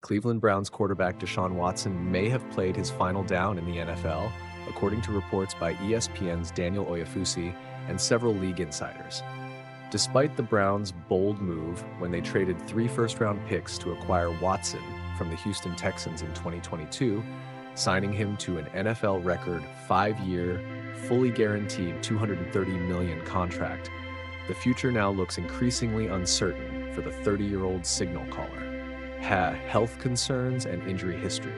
Cleveland Browns quarterback Deshaun Watson may have played his final down in the NFL, according to reports by ESPN's Daniel Oyefusi and several league insiders. Despite the Browns' bold move when they traded 3 first-round picks to acquire Watson from the Houston Texans in 2022, signing him to an NFL record 5-year, fully guaranteed $230 million contract, the future now looks increasingly uncertain for the 30-year-old signal caller. Health concerns and injury history.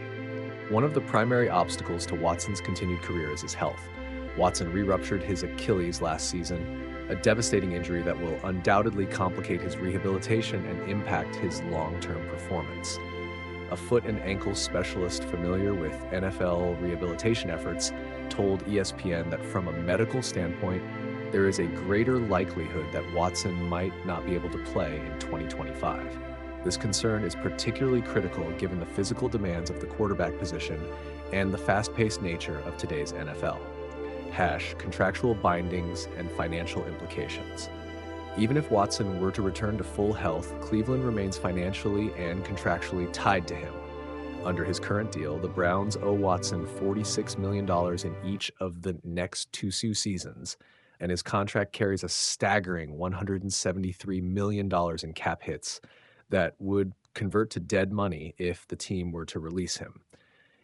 One of the primary obstacles to Watson's continued career is his health. Watson re-ruptured his Achilles last season, a devastating injury that will undoubtedly complicate his rehabilitation and impact his long-term performance. A foot and ankle specialist familiar with NFL rehabilitation efforts told ESPN that from a medical standpoint, there is a greater likelihood that Watson might not be able to play in 2025. This concern is particularly critical given the physical demands of the quarterback position and the fast-paced nature of today's NFL. Contractual bindings and financial implications. Even if Watson were to return to full health, Cleveland remains financially and contractually tied to him. Under his current deal, the Browns owe Watson $46 million in each of the next 2 seasons, and his contract carries a staggering $173 million in cap hits that would convert to dead money if the team were to release him.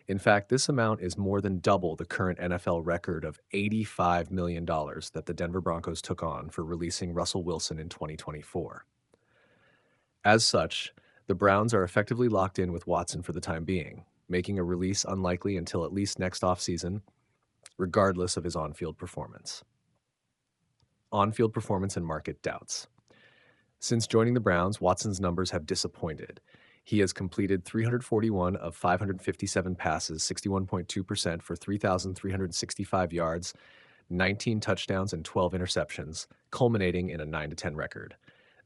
In fact, this amount is more than double the current NFL record of $85 million that the Denver Broncos took on for releasing Russell Wilson in 2024. As such, the Browns are effectively locked in with Watson for the time being, making a release unlikely until at least next offseason, regardless of his on-field performance. On-field performance and market doubts. Since joining the Browns, Watson's numbers have disappointed. He has completed 341 of 557 passes, 61.2% for 3,365 yards, 19 touchdowns, and 12 interceptions, culminating in a 9-10 record.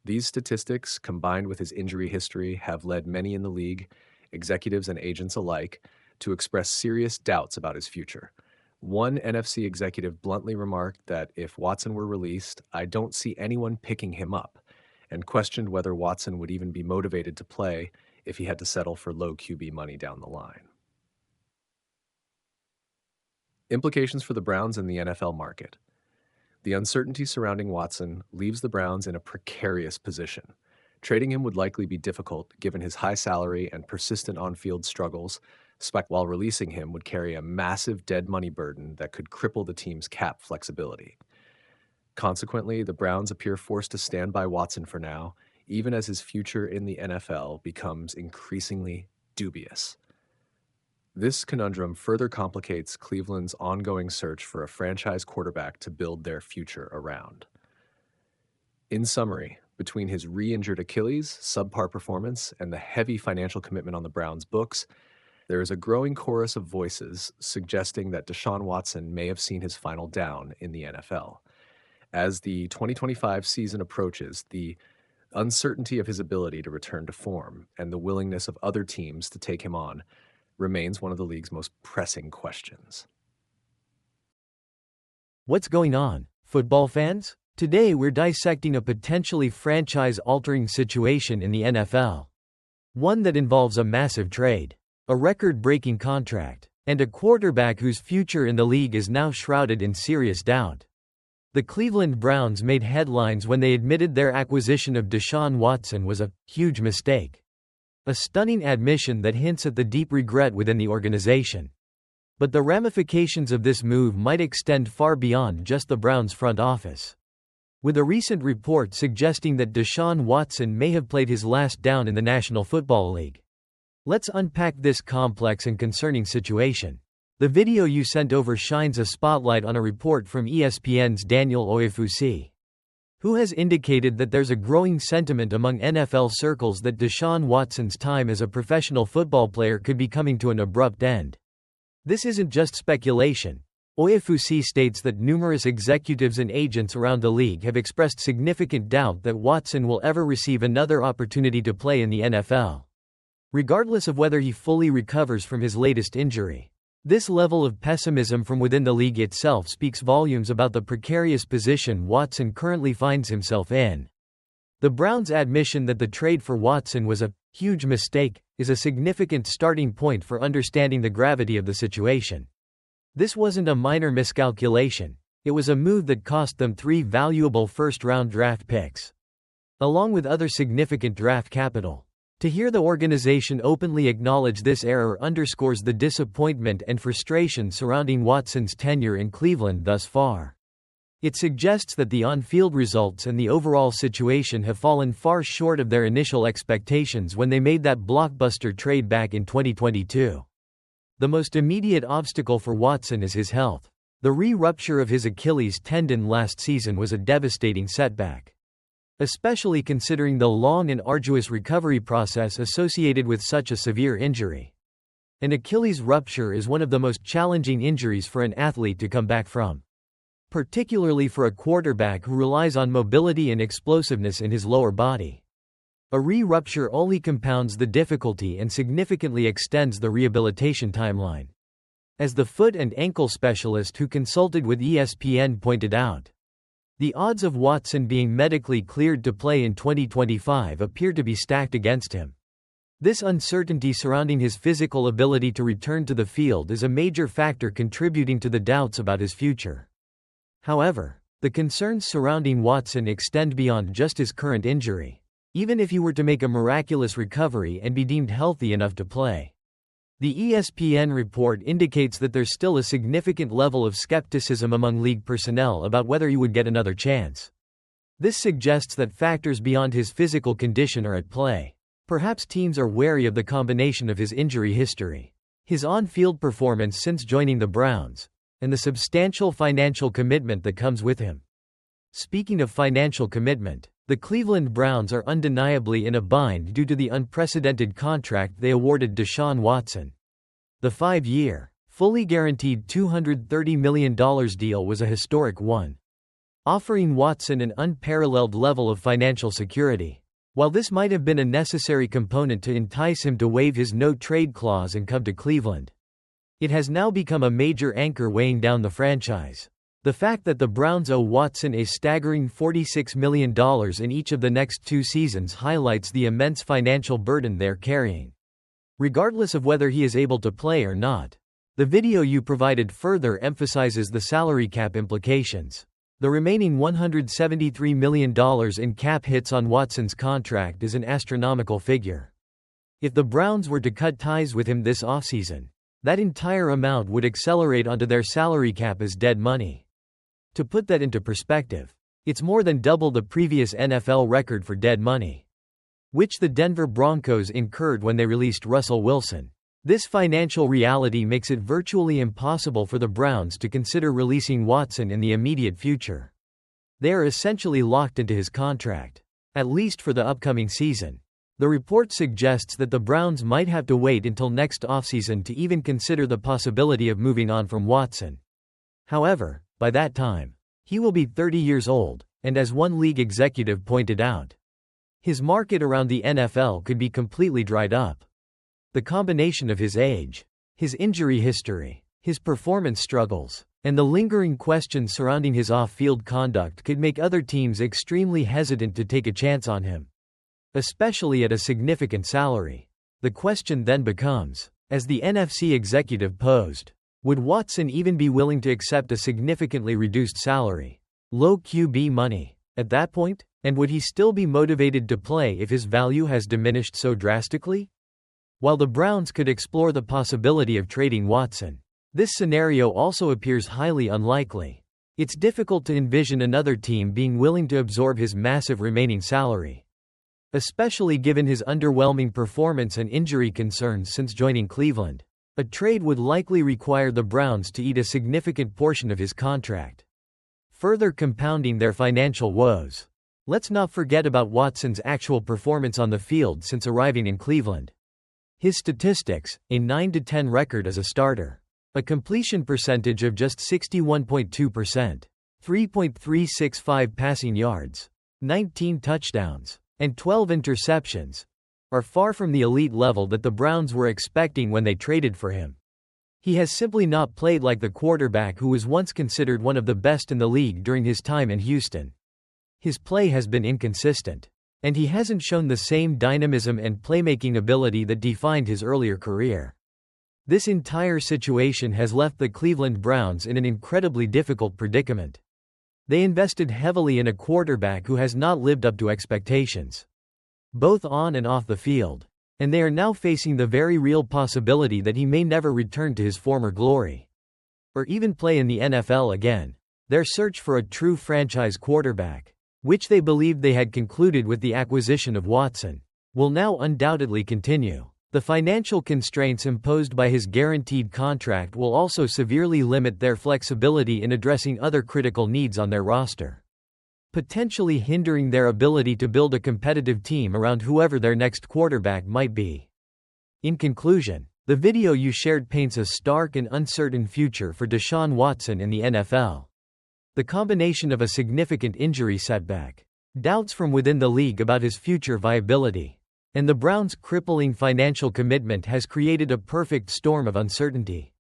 These statistics, combined with his injury history, have led many in the league, executives and agents alike, to express serious doubts about his future. One NFC executive bluntly remarked that if Watson were released, "I don't see anyone picking him up," and questioned whether Watson would even be motivated to play if he had to settle for low QB money down the line. Implications for the Browns and the NFL market. The uncertainty surrounding Watson leaves the Browns in a precarious position. Trading him would likely be difficult given his high salary and persistent on-field struggles, while releasing him would carry a massive dead money burden that could cripple the team's cap flexibility. Consequently, the Browns appear forced to stand by Watson for now, even as his future in the NFL becomes increasingly dubious. This conundrum further complicates Cleveland's ongoing search for a franchise quarterback to build their future around. In summary, between his re-injured Achilles, subpar performance, and the heavy financial commitment on the Browns' books, there is a growing chorus of voices suggesting that Deshaun Watson may have seen his final down in the NFL. As the 2025 season approaches, the uncertainty of his ability to return to form and the willingness of other teams to take him on remains one of the league's most pressing questions. What's going on, football fans? Today we're dissecting a potentially franchise-altering situation in the NFL. One that involves a massive trade, a record-breaking contract, and a quarterback whose future in the league is now shrouded in serious doubt. The Cleveland Browns made headlines when they admitted their acquisition of Deshaun Watson was a huge mistake. A stunning admission that hints at the deep regret within the organization. But the ramifications of this move might extend far beyond just the Browns' front office. With a recent report suggesting that Deshaun Watson may have played his last down in the National Football League. Let's unpack this complex and concerning situation. The video you sent over shines a spotlight on a report from ESPN's Daniel Oyefusi, who has indicated that there's a growing sentiment among NFL circles that Deshaun Watson's time as a professional football player could be coming to an abrupt end. This isn't just speculation. Oyefusi states that numerous executives and agents around the league have expressed significant doubt that Watson will ever receive another opportunity to play in the NFL, regardless of whether he fully recovers from his latest injury. This level of pessimism from within the league itself speaks volumes about the precarious position Watson currently finds himself in. The Browns' admission that the trade for Watson was a "huge mistake" is a significant starting point for understanding the gravity of the situation. This wasn't a minor miscalculation, it was a move that cost them 3 valuable first-round draft picks, along with other significant draft capital. To hear the organization openly acknowledge this error underscores the disappointment and frustration surrounding Watson's tenure in Cleveland thus far. It suggests that the on-field results and the overall situation have fallen far short of their initial expectations when they made that blockbuster trade back in 2022. The most immediate obstacle for Watson is his health. The re-rupture of his Achilles tendon last season was a devastating setback, especially considering the long and arduous recovery process associated with such a severe injury. An Achilles rupture is one of the most challenging injuries for an athlete to come back from, particularly for a quarterback who relies on mobility and explosiveness in his lower body. A re-rupture only compounds the difficulty and significantly extends the rehabilitation timeline. As the foot and ankle specialist who consulted with ESPN pointed out, the odds of Watson being medically cleared to play in 2025 appear to be stacked against him. This uncertainty surrounding his physical ability to return to the field is a major factor contributing to the doubts about his future. However, the concerns surrounding Watson extend beyond just his current injury. Even if he were to make a miraculous recovery and be deemed healthy enough to play, the ESPN report indicates that there's still a significant level of skepticism among league personnel about whether he would get another chance. This suggests that factors beyond his physical condition are at play. Perhaps teams are wary of the combination of his injury history, his on-field performance since joining the Browns, and the substantial financial commitment that comes with him. Speaking of financial commitment, the Cleveland Browns are undeniably in a bind due to the unprecedented contract they awarded Deshaun Watson. The 5-year, fully guaranteed $230 million deal was a historic one, offering Watson an unparalleled level of financial security. While this might have been a necessary component to entice him to waive his no-trade clause and come to Cleveland, it has now become a major anchor weighing down the franchise. The fact that the Browns owe Watson a staggering $46 million in each of the next 2 seasons highlights the immense financial burden they're carrying, regardless of whether he is able to play or not. The video you provided further emphasizes the salary cap implications. The remaining $173 million in cap hits on Watson's contract is an astronomical figure. If the Browns were to cut ties with him this offseason, that entire amount would accelerate onto their salary cap as dead money. To put that into perspective, it's more than double the previous NFL record for dead money, which the Denver Broncos incurred when they released Russell Wilson. This financial reality makes it virtually impossible for the Browns to consider releasing Watson in the immediate future. They are essentially locked into his contract, at least for the upcoming season. The report suggests that the Browns might have to wait until next offseason to even consider the possibility of moving on from Watson. However, by that time, he will be 30 years old, and as one league executive pointed out, his market around the NFL could be completely dried up. The combination of his age, his injury history, his performance struggles, and the lingering questions surrounding his off-field conduct could make other teams extremely hesitant to take a chance on him, especially at a significant salary. The question then becomes, as the NFC executive posed, would Watson even be willing to accept a significantly reduced salary, low QB money, at that point? And would he still be motivated to play if his value has diminished so drastically? While the Browns could explore the possibility of trading Watson, this scenario also appears highly unlikely. It's difficult to envision another team being willing to absorb his massive remaining salary, especially given his underwhelming performance and injury concerns since joining Cleveland. A trade would likely require the Browns to eat a significant portion of his contract, further compounding their financial woes. Let's not forget about Watson's actual performance on the field since arriving in Cleveland. His statistics: a 9-10 record as a starter, a completion percentage of just 61.2%, 3.365 passing yards, 19 touchdowns, and 12 interceptions, are far from the elite level that the Browns were expecting when they traded for him. He has simply not played like the quarterback who was once considered one of the best in the league during his time in Houston. His play has been inconsistent, and he hasn't shown the same dynamism and playmaking ability that defined his earlier career. This entire situation has left the Cleveland Browns in an incredibly difficult predicament. They invested heavily in a quarterback who has not lived up to expectations, both on and off the field, and they are now facing the very real possibility that he may never return to his former glory, or even play in the NFL again. Their search for a true franchise quarterback, which they believed they had concluded with the acquisition of Watson, will now undoubtedly continue. The financial constraints imposed by his guaranteed contract will also severely limit their flexibility in addressing other critical needs on their roster, potentially hindering their ability to build a competitive team around whoever their next quarterback might be. In conclusion, the video you shared paints a stark and uncertain future for Deshaun Watson in the NFL. The combination of a significant injury setback, doubts from within the league about his future viability, and the Browns' crippling financial commitment has created a perfect storm of uncertainty.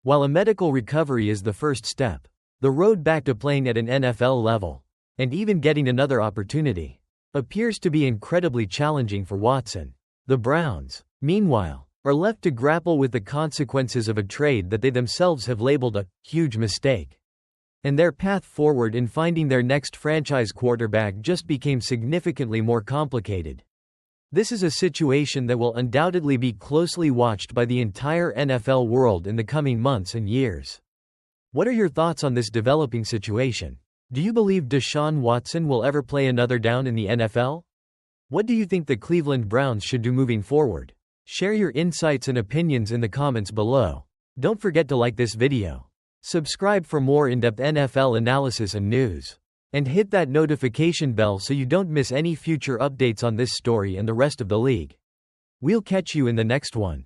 While a medical recovery is the first step, the road back to playing at an NFL level, and even getting another opportunity, appears to be incredibly challenging for Watson. The Browns, meanwhile, are left to grapple with the consequences of a trade that they themselves have labeled a huge mistake. And their path forward in finding their next franchise quarterback just became significantly more complicated. This is a situation that will undoubtedly be closely watched by the entire NFL world in the coming months and years. What are your thoughts on this developing situation? Do you believe Deshaun Watson will ever play another down in the NFL? What do you think the Cleveland Browns should do moving forward? Share your insights and opinions in the comments below. Don't forget to like this video, subscribe for more in-depth NFL analysis and news, and hit that notification bell so you don't miss any future updates on this story and the rest of the league. We'll catch you in the next one.